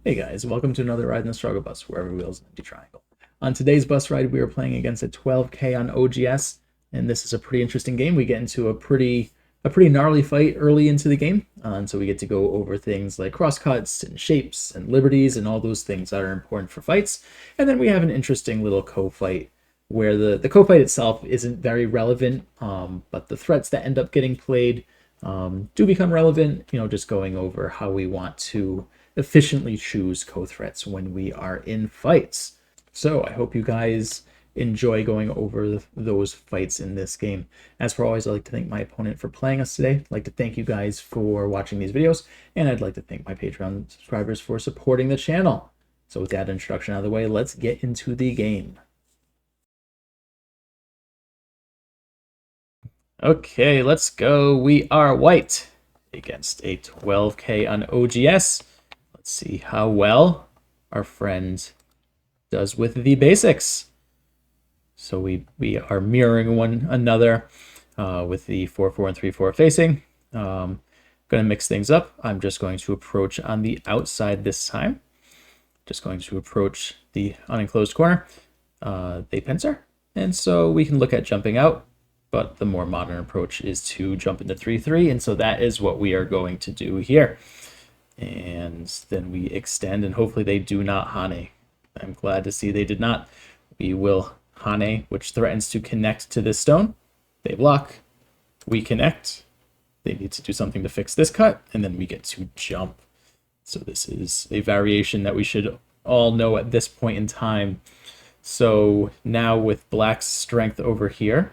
Hey guys, welcome to another ride in the struggle bus where every wheel is an empty triangle. On today's bus ride, we are playing against a 12K on OGS, and this is a pretty interesting game. We get into a pretty gnarly fight early into the game, and so we get to go over things like crosscuts and shapes and liberties and all those things that are important for fights. And then we have an interesting little co-fight where the co-fight itself isn't very relevant, but the threats that end up getting played do become relevant. Just going over how we want to efficiently choose co-threats when we are in fights. So I hope you guys enjoy going over those fights in this game. As for always, I'd like to thank my opponent for playing us today. I'd like to thank you guys for watching these videos, and I'd like to thank my Patreon subscribers for supporting the channel. So with that introduction out of the way, let's get into the game. Okay, let's go. We are white against a 12K on OGS. Let's see how well our friend does with the basics. So we are mirroring one another with the 4-4 and 3-4 facing. Going to mix things up. I'm just going to approach on the outside this time. Just going to approach the unenclosed corner. They pincer, and so we can look at jumping out. But the more modern approach is to jump into 3-3, and so that is what we are going to do here. And then we extend, and hopefully they do not Hane. I'm glad to see they did not. We will Hane, which threatens to connect to this stone. They block. We connect. They need to do something to fix this cut, and then we get to jump. So this is a variation that we should all know at this point in time. So now with black's strength over here,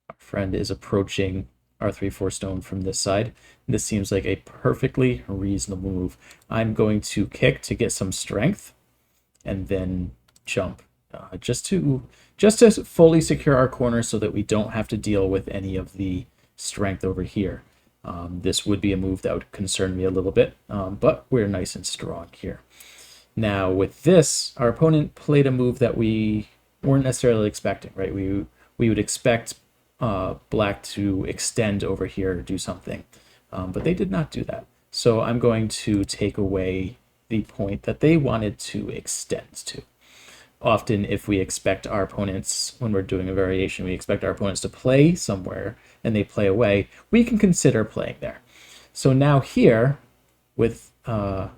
our friend is approaching our 3-4 stone from this side. This seems like a perfectly reasonable move. I'm going to kick to get some strength and then jump just to fully secure our corner so that we don't have to deal with any of the strength over here. This would be a move that would concern me a little bit, but we're nice and strong here. Now with this, our opponent played a move that we weren't necessarily expecting, right? We would expect black to extend over here or do something, but they did not do that. So I'm going to take away the point that they wanted to extend to. Often if we expect our opponents, when we're doing a variation, we expect our opponents to play somewhere and they play away, we can consider playing there. So now here, with them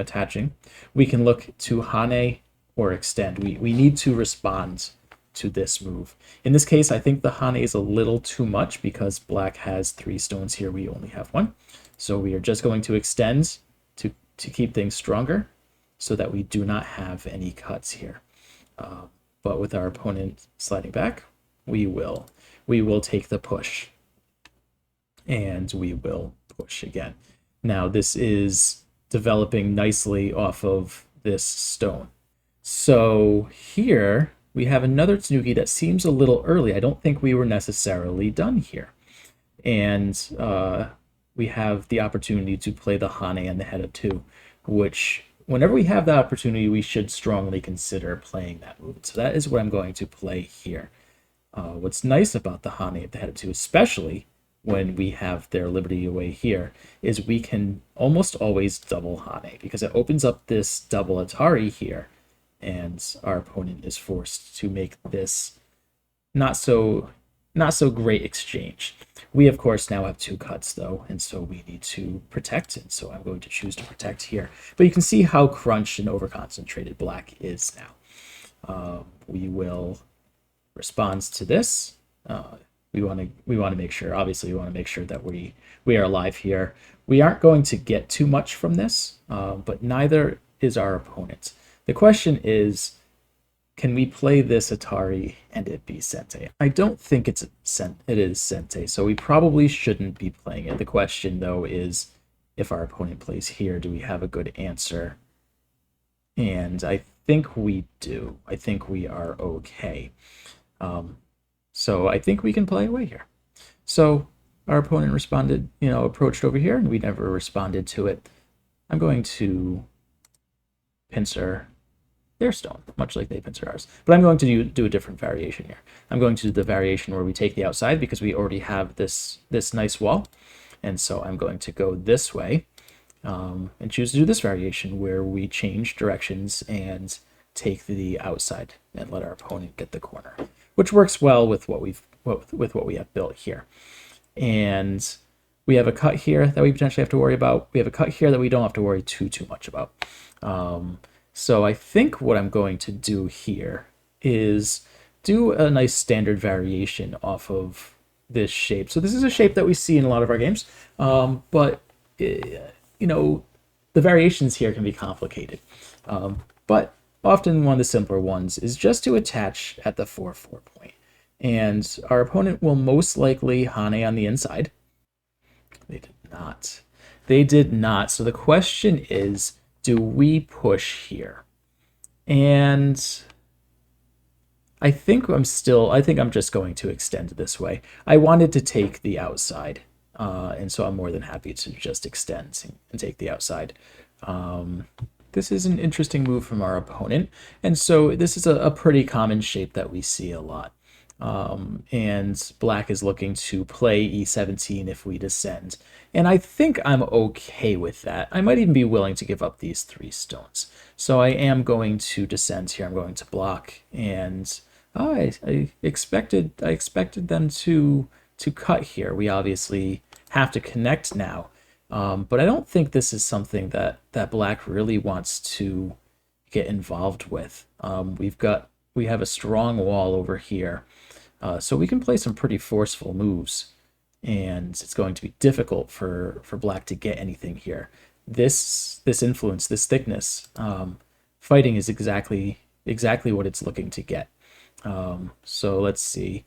attaching, we can look to Hane or extend. We need to respond to this move. In this case, I think the Hane is a little too much because black has 3 stones here. We only have 1. So we are just going to extend to keep things stronger so that we do not have any cuts here. But with our opponent sliding back, we will take the push. And we will push again. Now this is developing nicely off of this stone. So here we have another Tanuki that seems a little early. I don't think we were necessarily done here. And we have the opportunity to play the Hane and the head of 2, which whenever we have that opportunity, we should strongly consider playing that move. So that is what I'm going to play here. What's nice about the Hane at the head of 2, especially when we have their liberty away here, is we can almost always double Hane because it opens up this double Atari here, and our opponent is forced to make this not so great exchange. We of course now have 2 cuts though, and so we need to protect, and so I'm going to choose to protect here. But you can see how crunched and overconcentrated black is now. We will respond to this. We want to make sure, obviously we want to make sure that we are alive here. We aren't going to get too much from this, but neither is our opponent. The question is, can we play this Atari and it be Sente? I don't think it is Sente, so we probably shouldn't be playing it. The question, though, is if our opponent plays here, do we have a good answer? And I think we do. I think we are okay. So I think we can play away here. So our opponent responded, approached over here, and we never responded to it. I'm going to pincer their stone, much like they pincer ours. But I'm going to do a different variation here. I'm going to do the variation where we take the outside because we already have this nice wall. And so I'm going to go this way and choose to do this variation where we change directions and take the outside and let our opponent get the corner, which works well with what we have built here. And we have a cut here that we potentially have to worry about. We have a cut here that we don't have to worry too much about. So I think what I'm going to do here is do a nice standard variation off of this shape. So this is a shape that we see in a lot of our games, but you know, the variations here can be complicated. But often one of the simpler ones is just to attach at the 4-4 point. And our opponent will most likely Hane on the inside. They did not. They did not. So the question is, do we push here? And I think I'm just going to extend this way. I wanted to take the outside, and so I'm more than happy to just extend and take the outside. This is an interesting move from our opponent, and so this is a pretty common shape that we see a lot. And black is looking to play e17 if we descend. And I think I'm okay with that. I might even be willing to give up these 3 stones. So I am going to descend here. I'm going to block, and I expected them to cut here. We obviously have to connect now. But I don't think this is something that black really wants to get involved with. We have a strong wall over here. So we can play some pretty forceful moves, and it's going to be difficult for black to get anything here. This influence, this thickness, fighting is exactly what it's looking to get. So let's see.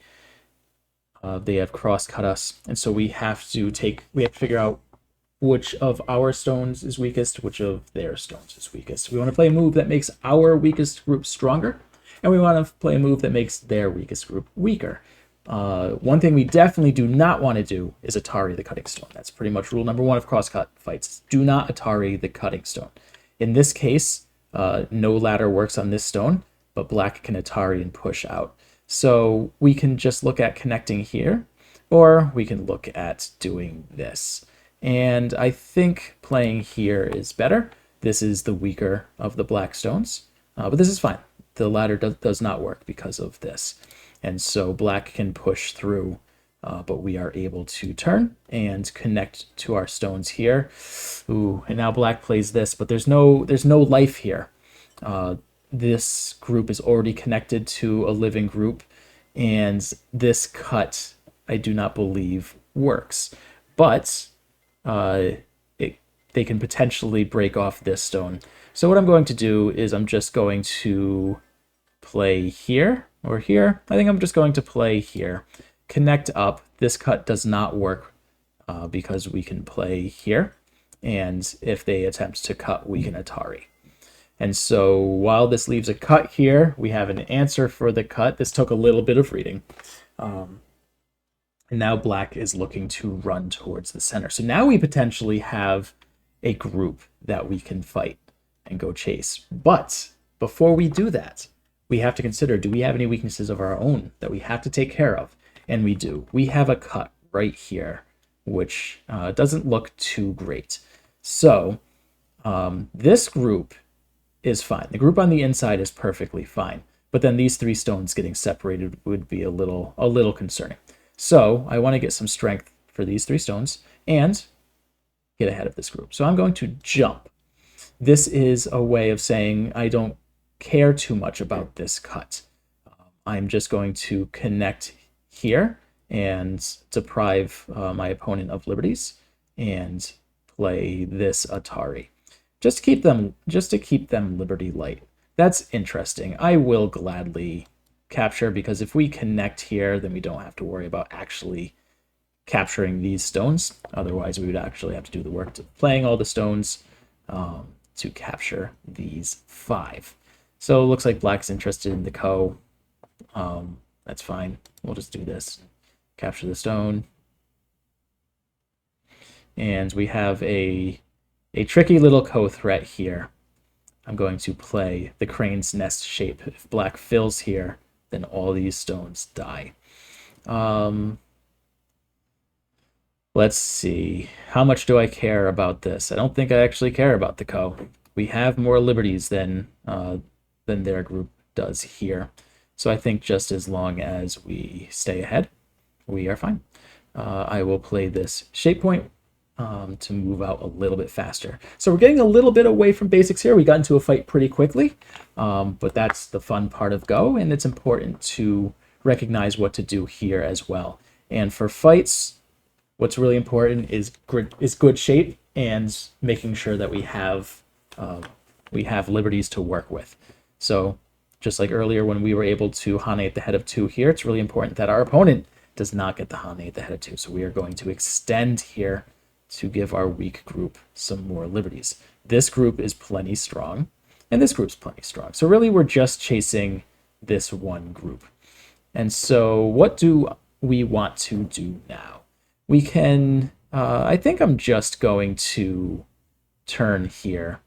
They have cross-cut us, and so we have to figure out which of our stones is weakest, which of their stones is weakest. We want to play a move that makes our weakest group stronger, and we want to play a move that makes their weakest group weaker. One thing we definitely do not want to do is Atari the cutting stone. That's pretty much rule number 1 of cross-cut fights. Do not Atari the cutting stone. In this case, no ladder works on this stone, but black can Atari and push out. So we can just look at connecting here, or we can look at doing this. And I think playing here is better. This is the weaker of the black stones, but this is fine. The ladder does not work because of this. And so black can push through, but we are able to turn and connect to our stones here. Ooh, and now black plays this, but there's no life here. This group is already connected to a living group, and this cut I do not believe works. But they can potentially break off this stone. So what I'm going to do is I'm just going to play here or here. I think I'm just going to play here. Connect up. This cut does not work because we can play here. And if they attempt to cut, we can Atari. And so while this leaves a cut here, we have an answer for the cut. This took a little bit of reading. And now black is looking to run towards the center. So now we potentially have a group that we can fight and go chase. But before we do that, we have to consider, do we have any weaknesses of our own that we have to take care of? And we do. We have a cut right here, which doesn't look too great. So this group is fine. The group on the inside is perfectly fine. But then these 3 stones getting separated would be a little concerning. So I want to get some strength for these 3 stones and get ahead of this group. So I'm going to jump. This is a way of saying I don't care too much about this cut. I'm just going to connect here and deprive my opponent of liberties and play this Atari. Just to keep them liberty light. That's interesting. I will gladly capture, because if we connect here, then we don't have to worry about actually capturing these stones. Otherwise, we would actually have to do the work to playing all the stones to capture these 5. So it looks like black's interested in the ko. That's fine. We'll just do this. Capture the stone. And we have a tricky little ko threat here. I'm going to play the crane's nest shape. If black fills here, then all these stones die. Black Let's see. How much do I care about this? I don't think I actually care about the Co. We have more liberties than their group does here. So I think just as long as we stay ahead, we are fine. I will play this shape point to move out a little bit faster. So we're getting a little bit away from basics here. We got into a fight pretty quickly, but that's the fun part of Go, and it's important to recognize what to do here as well. And for fights, what's really important is good shape and making sure that we have liberties to work with. So just like earlier when we were able to Hane at the head of 2 here, it's really important that our opponent does not get the Hane at the head of 2. So we are going to extend here to give our weak group some more liberties. This group is plenty strong, and this group's plenty strong. So really we're just chasing this one group. And so what do we want to do now? We can, I think I'm just going to turn here.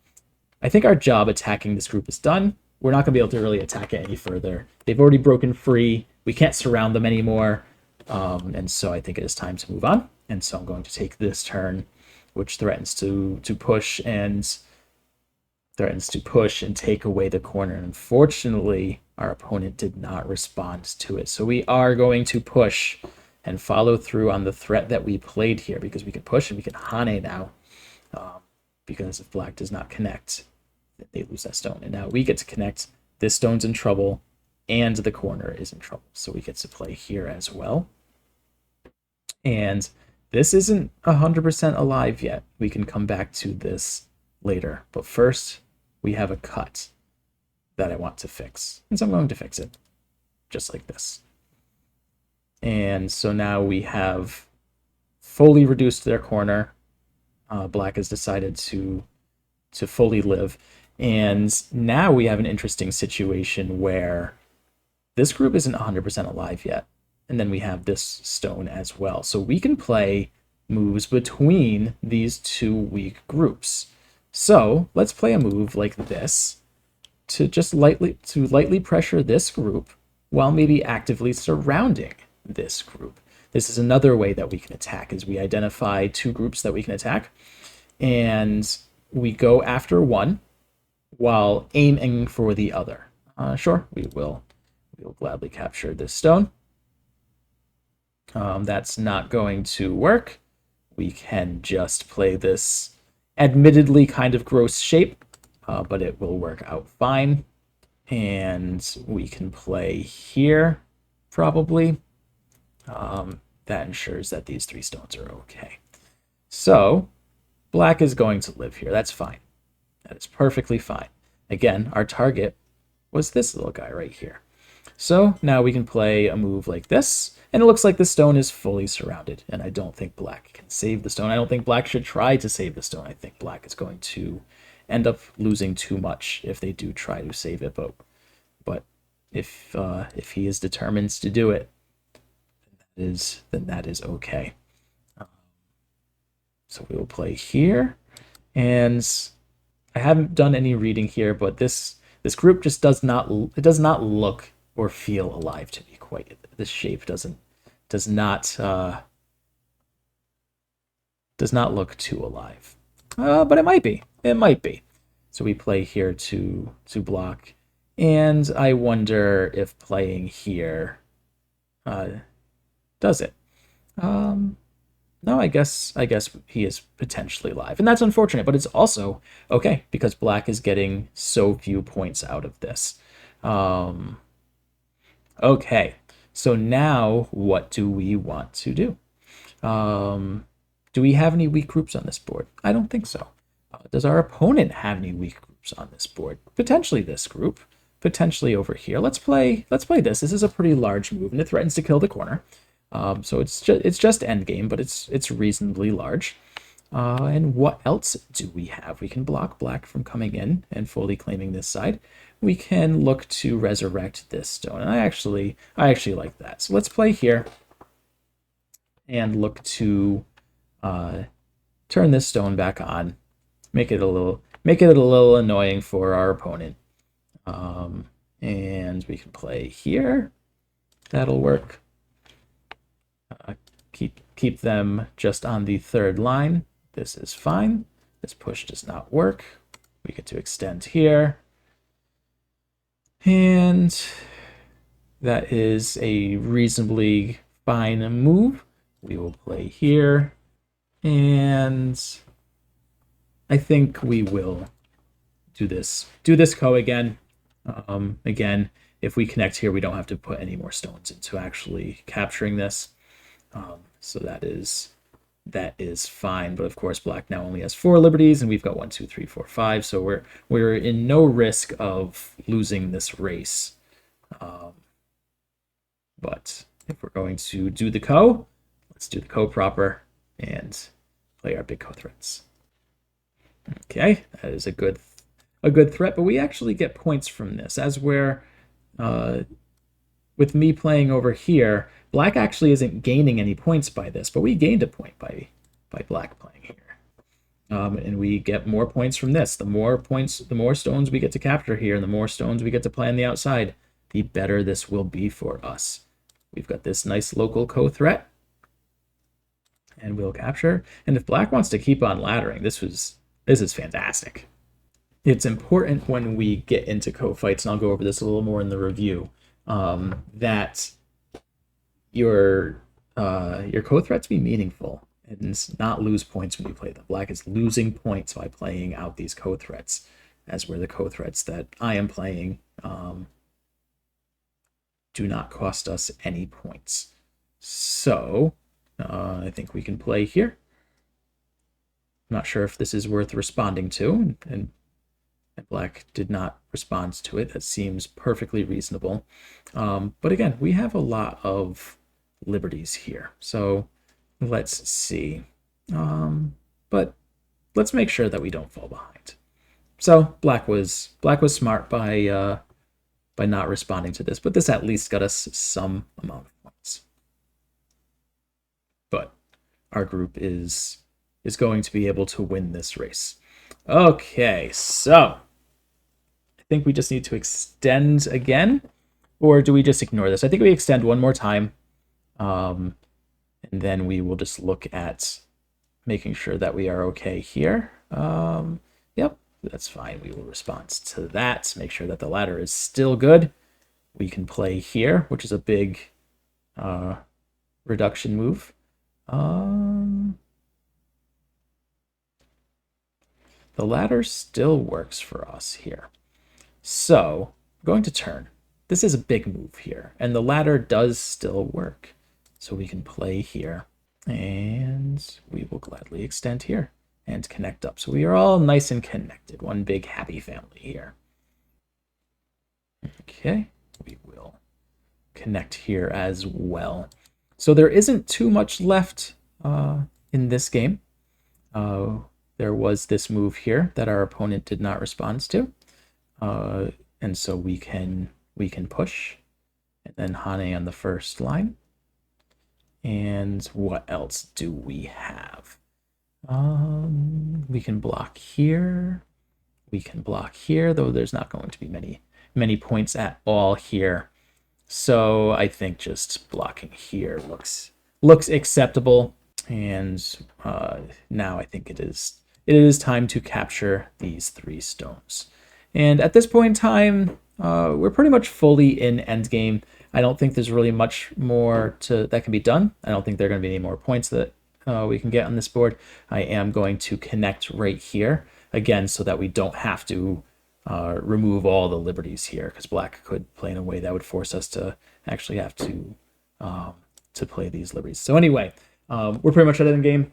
I think our job attacking this group is done. We're not going to be able to really attack it any further. They've already broken free. We can't surround them anymore. And so I think it is time to move on. And so I'm going to take this turn, which threatens to push and take away the corner. And unfortunately, our opponent did not respond to it. So we are going to push and follow through on the threat that we played here, because we can push and we can Hane now. Because if black does not connect, they lose that stone. And now we get to connect. This stone's in trouble, and the corner is in trouble. So we get to play here as well. And this isn't 100% alive yet. We can come back to this later. But first, we have a cut that I want to fix. And so I'm going to fix it, just like this. And so now we have fully reduced their corner. Black has decided to fully live. And now we have an interesting situation where this group isn't 100% alive yet. And then we have this stone as well. So we can play moves between these two weak groups. So let's play a move like this to just lightly pressure this group while maybe actively surrounding this group. This is another way that we can attack, is we identify two groups that we can attack, and we go after one while aiming for the other. Sure, we will gladly capture this stone. That's not going to work. We can just play this admittedly kind of gross shape, but it will work out fine. And we can play here, probably. That ensures that these 3 stones are okay. So black is going to live here. That's fine. That is perfectly fine. Again, our target was this little guy right here. So now we can play a move like this, and it looks like the stone is fully surrounded, and I don't think black can save the stone. I don't think black should try to save the stone. I think black is going to end up losing too much if they do try to save it, but if he is determined to do it, then that is okay. So we will play here, and I haven't done any reading here, but this group just does not look or feel alive to me quite. This shape does not look too alive, but it might be. It might be. So we play here to block, and I wonder if playing here does it. No, I guess he is potentially live, and that's unfortunate, but it's also okay because black is getting so few points out of this. Okay, so now what do we want to do? Do we have any weak groups on this board? I don't think so. Does our opponent have any weak groups on this board? Potentially this group, potentially over here. Let's play this. This is a pretty large move, and it threatens to kill the corner. So it's just endgame, but it's reasonably large. And what else do we have? We can block black from coming in and fully claiming this side. We can look to resurrect this stone, and I actually like that. So let's play here and look to turn this stone back on, make it a little annoying for our opponent. And we can play here. That'll work. keep them just on the third line. This is fine. This push does not work. We get to extend here. And that is a reasonably fine move. We will play here. And I think we will do this ko again. Again, if we connect here, we don't have to put any more stones into actually capturing this. So that is fine. But of course, black now only has 4 liberties, and we've got 1, 2, 3, 4, 5. So we're in no risk of losing this race. But if we're going to do the ko, let's do the ko proper and play our big ko threats. Okay, that is a good threat, but we actually get points from this, as where with me playing over here, black actually isn't gaining any points by this, but we gained a point by black playing here. And we get more points from this. The more points, the more stones we get to capture here, and the more stones we get to play on the outside, the better this will be for us. We've got this nice local ko threat, and we'll capture. And if black wants to keep on laddering, this is fantastic. It's important when we get into ko fights, and I'll go over this a little more in the review, that your ko threats be meaningful and not lose points when you play them. Black is losing points by playing out these ko threats, as where the ko threats that I am playing do not cost us any points. So I think we can play here. I'm not sure if this is worth responding to, and black did not respond to it. That seems perfectly reasonable. But again, we have a lot of liberties here. So let's see. But let's make sure that we don't fall behind. So black was smart by not responding to this, but this at least got us some amount of points. But our group is going to be able to win this race. Okay, so I think we just need to extend again, or do we just ignore this? I think we extend one more time, and then we will just look at making sure that we are okay here. Yep, that's fine. We will respond to that, make sure that the ladder is still good. We can play here, which is a big reduction move. The ladder still works for us here. So I'm going to turn. This is a big move here, and the ladder does still work. So we can play here, and we will gladly extend here and connect up. So we are all nice and connected. One big happy family here. Okay, we will connect here as well. So there isn't too much left in this game. There was this move here that our opponent did not respond to. And so we can push, and then Hane on the first line. And what else do we have? We can block here. We can block here, though there's not going to be many points at all here. So I think just blocking here looks acceptable. And now I think it is time to capture these 3 stones. And at this point in time, we're pretty much fully in endgame. I don't think there's really much more that can be done. I don't think there are going to be any more points that we can get on this board. I am going to connect right here, again, so that we don't have to remove all the liberties here, because black could play in a way that would force us to actually have to play these liberties. So anyway, we're pretty much at endgame.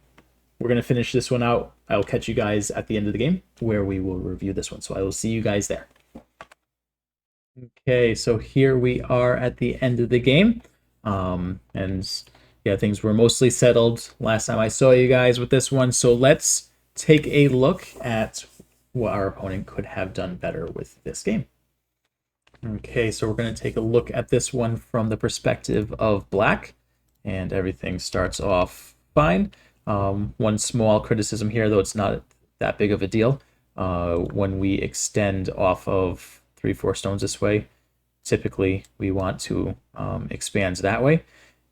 We're going to finish this one out. I'll catch you guys at the end of the game where we will review this one. So I will see you guys there. Okay, so here we are at the end of the game. And yeah, things were mostly settled last time I saw you guys with this one. So let's take a look at what our opponent could have done better with this game. Okay, so we're going to take a look at this one from the perspective of black, and everything starts off fine. One small criticism here, though it's not that big of a deal. When we extend off of 3-4 stones this way, typically we want to expand that way.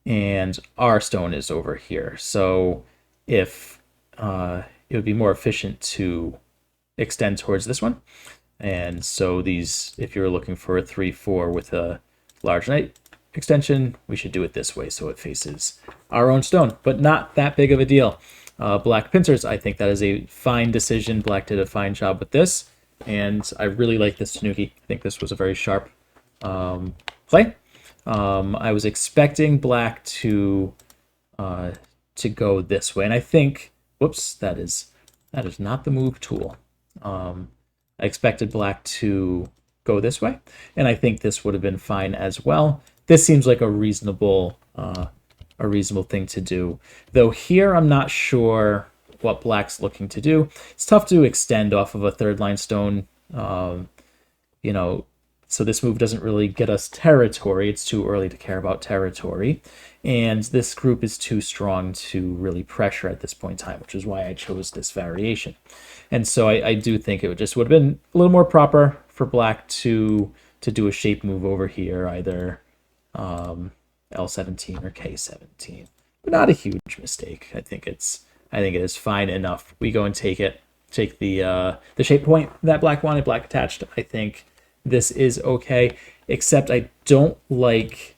and our stone is over here. So if it would be more efficient to extend towards this one. And so these, if you're looking for a 3-4 with a large knight extension, we should do it this way so it faces our own stone, but not that big of a deal. Black pincers, I think that is a fine decision. Black did a fine job with this, and I really like this Tanuki. I think this was a very sharp play. I was expecting Black to go this way, and I think, whoops, that is not the move tool. I expected Black to go this way, and I think this would have been fine as well. This seems like a reasonable thing to do. Though here I'm not sure what Black's looking to do. It's tough to extend off of a third line stone, you know, so this move doesn't really get us territory. It's too early to care about territory. And this group is too strong to really pressure at this point in time, which is why I chose this variation. And so I do think it would have been a little more proper for Black to do a shape move over here, either L17 or K17. But not a huge mistake. I think it is fine enough. We go and take the shape point that Black wanted, Black attached. I think this is okay, except I don't like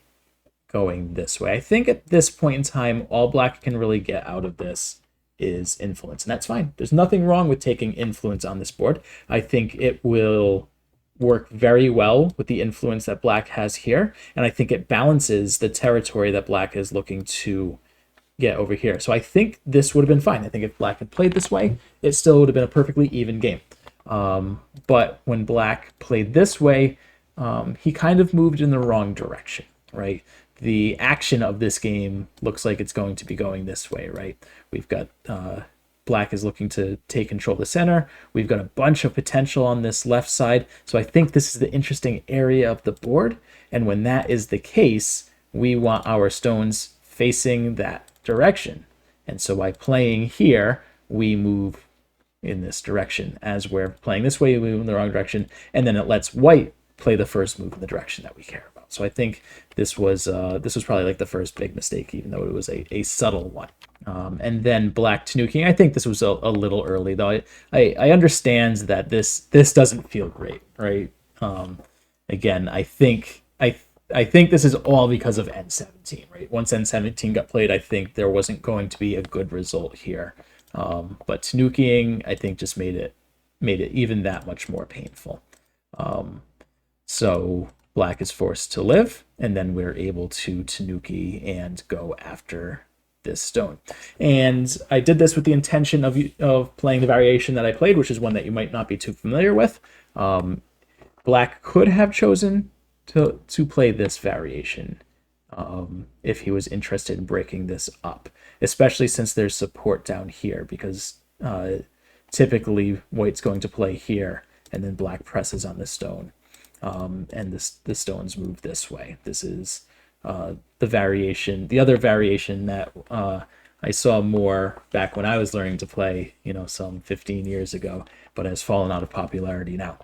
going this way. I think at this point in time, all Black can really get out of this is influence, and that's fine. There's nothing wrong with taking influence on this board. I think it will work very well with the influence that Black has here, and I think it balances the territory that Black is looking to get over here. So I think this would have been fine. I think if Black had played this way, it still would have been a perfectly even game. But when Black played this way, he kind of moved in the wrong direction, right? The action of this game looks like it's going to be going this way, right? We've got Black is looking to take control of the center. We've got a bunch of potential on this left side. So I think this is the interesting area of the board. And when that is the case, we want our stones facing that direction. And so by playing here, we move in this direction. As we're playing this way, we move in the wrong direction. And then it lets White play the first move in the direction that we care about. So I think this was probably like the first big mistake, even though it was a subtle one. And then Black Tanuki. I think this was a little early, though. I understand that this doesn't feel great, right? Again, I think this is all because of N17, right? Once N17 got played, I think there wasn't going to be a good result here. But Tanukiing, I think, just made it even that much more painful. So Black is forced to live, and then we're able to Tanuki and go after this stone. And I did this with the intention of playing the variation that I played, which is one that you might not be too familiar with. Black could have chosen to play this variation if he was interested in breaking this up, especially since there's support down here, because typically White's going to play here, and then Black presses on the stone. And the stones move this way. This is the other variation that I saw more back when I was learning to play, some 15 years ago, but has fallen out of popularity now.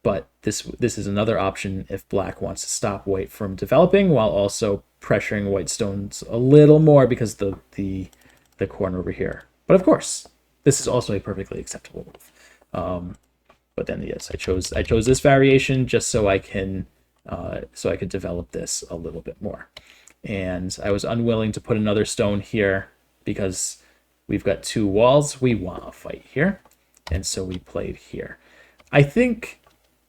But this is another option if Black wants to stop White from developing while also pressuring White stones a little more because the corner over here. But of course, this is also a perfectly acceptable move. But then yes, I chose this variation just so I can develop this a little bit more. And I was unwilling to put another stone here because we've got two walls. We want a fight here, and so we played here. I think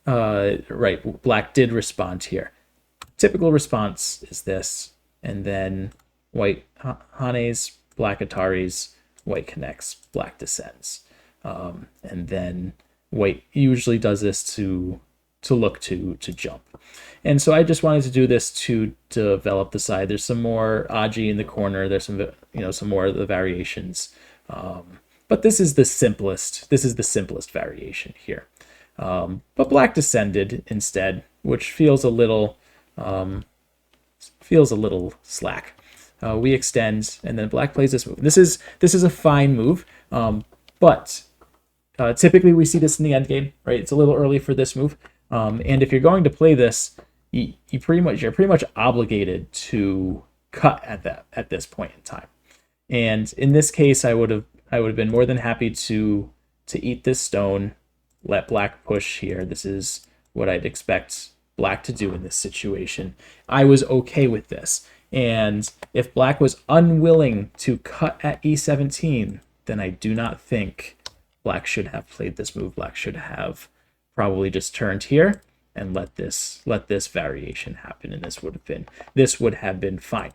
right, Black did respond here. Typical response is this, and then White Hanes, Black Ataris, White connects, Black descends, and then White usually does this to look to jump. And so I just wanted to do this to develop the side. There's some more Aji in the corner. There's some more of the variations. But this is the simplest variation here. But Black descended instead, which feels a little slack. We extend, and then Black plays this move. This is a fine move, but typically we see this in the end game, right? It's a little early for this move, and if you're going to play this, you're pretty much obligated to cut at this point in time. And in this case, I would have been more than happy to eat this stone, let black push here. This is what I'd expect black to do in this situation. I was okay with this. And if black was unwilling to cut at e17, then I do not think black should have played this move. Black should have probably just turned here and let this variation happen, and this would have been fine.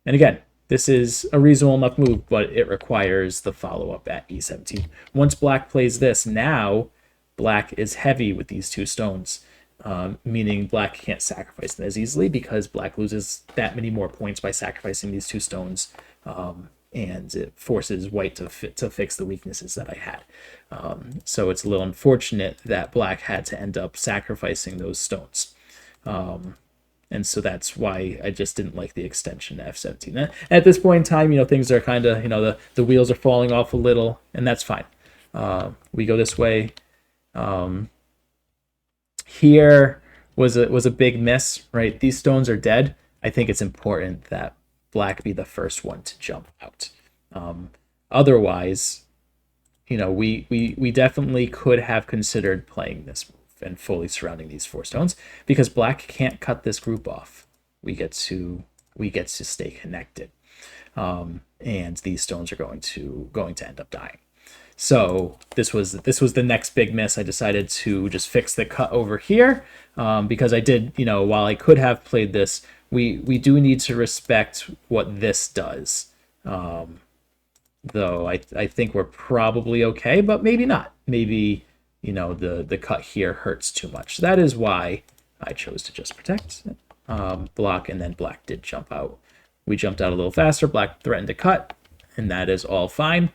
And again, this is a reasonable enough move, but it requires the follow-up at e17. Once black plays this, now black is heavy with these two stones, meaning black can't sacrifice them as easily because black loses that many more points by sacrificing these two stones, and it forces white to fix the weaknesses that I had. So it's a little unfortunate that black had to end up sacrificing those stones. And so that's why I just didn't like the extension to f17. At this point in time, things are kind of, the wheels are falling off a little, and that's fine. We go this way. Here was a big miss, right? These stones are dead. I think it's important that black be the first one to jump out. Otherwise, we definitely could have considered playing this move and fully surrounding these 4 stones, because black can't cut this group off. We get to stay connected, and these stones are going to end up dying. So this was the next big miss. I decided to just fix the cut over here, because I did, while I could have played this, we do need to respect what this does. Though I think we're probably okay, but maybe not. Maybe, the cut here hurts too much. That is why I chose to just protect, block, and then black did jump out. We jumped out a little faster. Black threatened to cut, and that is all fine.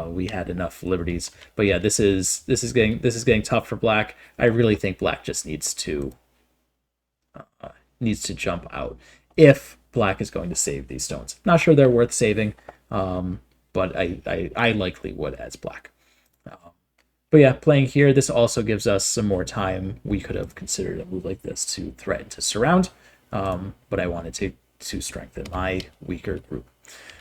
We had enough liberties, but yeah, this is getting tough for black. I really think black just needs to jump out if black is going to save these stones. Not sure they're worth saving, but I likely would as black. But yeah, playing here, this also gives us some more time. We could have considered a move like this to threaten to surround, but I wanted to strengthen my weaker group.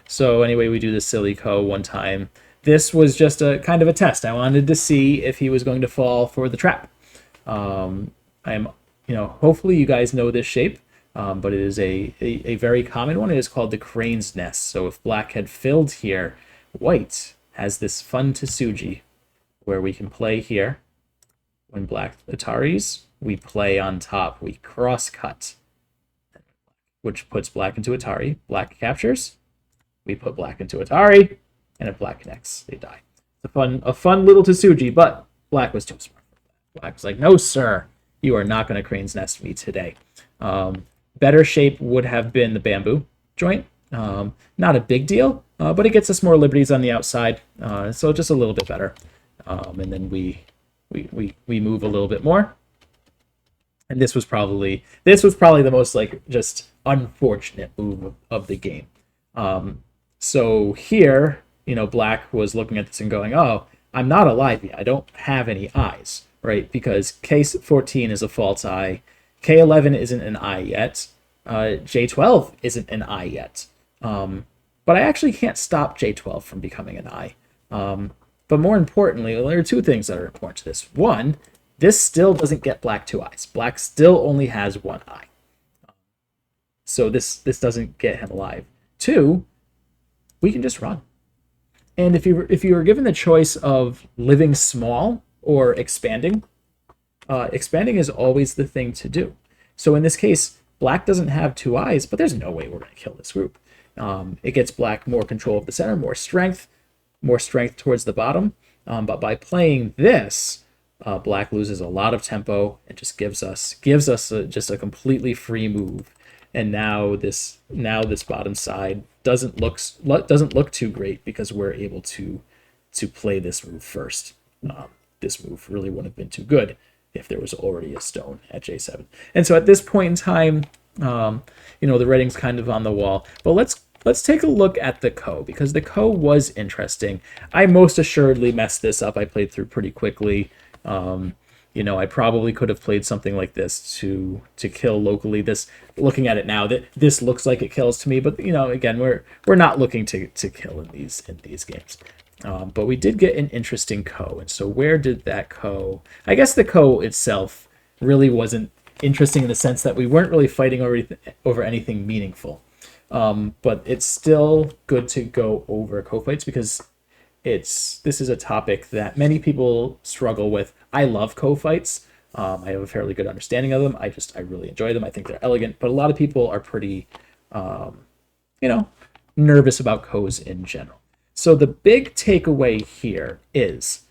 So anyway, we do the silly ko one time. This was just a kind of a test. I wanted to see if he was going to fall for the trap. Hopefully you guys know this shape, but it is a very common one. It is called the crane's nest. So if black had filled here, white has this fun Tsuji where we can play here. When black Ataris, we play on top. We cross cut, which puts black into Atari. Black captures. We put black into Atari, and if black connects, they die. It's a fun little Tsuji, but black was too smart. Black was like, no, sir, you are not going to crane's nest me today. Better shape would have been the bamboo joint. Not a big deal, but it gets us more liberties on the outside, so just a little bit better. And then we move a little bit more. And this was probably the most just unfortunate move of the game. So here, black was looking at this and going, oh, I'm not alive yet. I don't have any eyes, right? Because K14 is a false eye. K11 isn't an eye yet. J12 isn't an eye yet. But I actually can't stop J12 from becoming an eye. But more importantly, there are 2 things that are important to this. One, this still doesn't get black 2 eyes. Black still only has 1 eye. So this doesn't get him alive. 2, we can just run. And if you were given the choice of living small or expanding, expanding is always the thing to do. So in this case, black doesn't have 2 eyes, but there's no way we're going to kill this group. It gets black more control of the center, more strength towards the bottom. But by playing this, black loses a lot of tempo and just gives us just a completely free move. And now this bottom side doesn't look too great because we're able to play this move first. This move really wouldn't have been too good if there was already a stone at J7. And so at this point in time, the writing's kind of on the wall. But let's take a look at the ko, because the ko was interesting. I most assuredly messed this up. I played through pretty quickly. You know, I probably could have played something like this to kill locally. This, looking at it now, that this looks like it kills to me, but you know, again, we're not looking to kill in these games. But we did get an interesting ko, and so where did that ko? I guess the ko itself really wasn't interesting in the sense that we weren't really fighting over anything meaningful. But it's still good to go over ko fights because this is a topic that many people struggle with. I love ko fights. I have a fairly good understanding of them. I really enjoy them. I think they're elegant, but a lot of people are pretty, you know, nervous about ko's in general. So the big takeaway here is,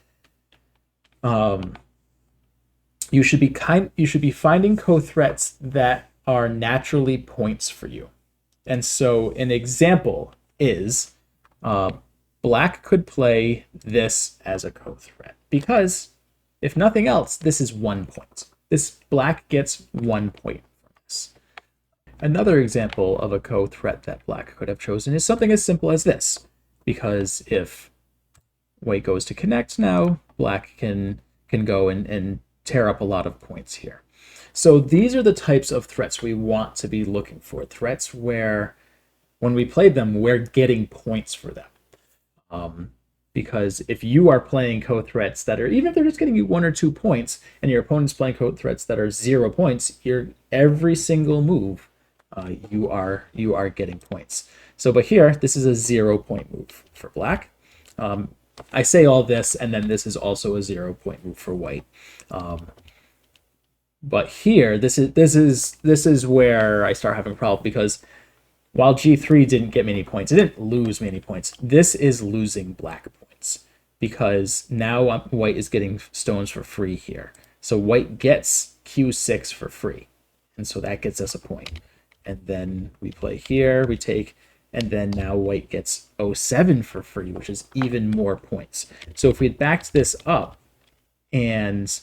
you should be finding ko threats that are naturally points for you. And so an example is, black could play this as a ko threat because, if nothing else, this is 1 point. This black gets 1 point from this. Another example of a ko threat that black could have chosen is something as simple as this, because if white goes to connect now, black can go and tear up a lot of points here. So these are the types of threats we want to be looking for. Threats where, when we play them, we're getting points for them. Because if you are playing ko threats that are, even if they're just getting you 1 or 2 points, and your opponent's playing ko threats that are 0 points, every single move, you are getting points. So, but here, this is a 0-point move for black. I say all this, and then this is also a 0-point move for white. But here, this is where I start having a problem, because while G3 didn't get many points, it didn't lose many points. This is losing black points, because now white is getting stones for free here. So white gets Q6 for free, and so that gets us a point. And then we play here, we take, and then now white gets 07 for free, which is even more points. So if we had backed this up, and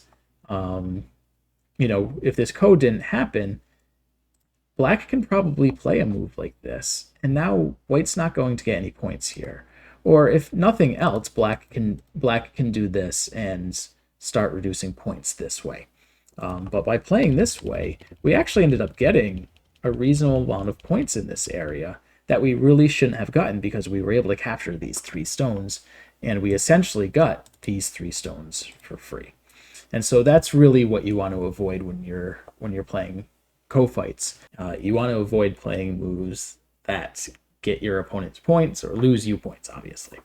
you know, if this ko didn't happen, black can probably play a move like this, and now white's not going to get any points here. Or if nothing else, black can do this and start reducing points this way. But by playing this way, we actually ended up getting a reasonable amount of points in this area that we really shouldn't have gotten, because we were able to capture these 3 stones, and we essentially got these 3 stones for free. And so that's really what you want to avoid when you're playing ko fights. You want to avoid playing moves that get your opponent's points or lose you points, obviously.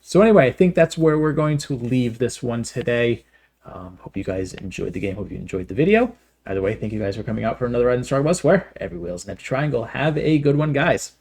So anyway, I think that's where we're going to leave this one today. Hope you guys enjoyed the game. Hope you enjoyed the video. Either way, thank you guys for coming out for another Red and Strong Bus, where every wheel is an empty triangle. Have a good one, guys.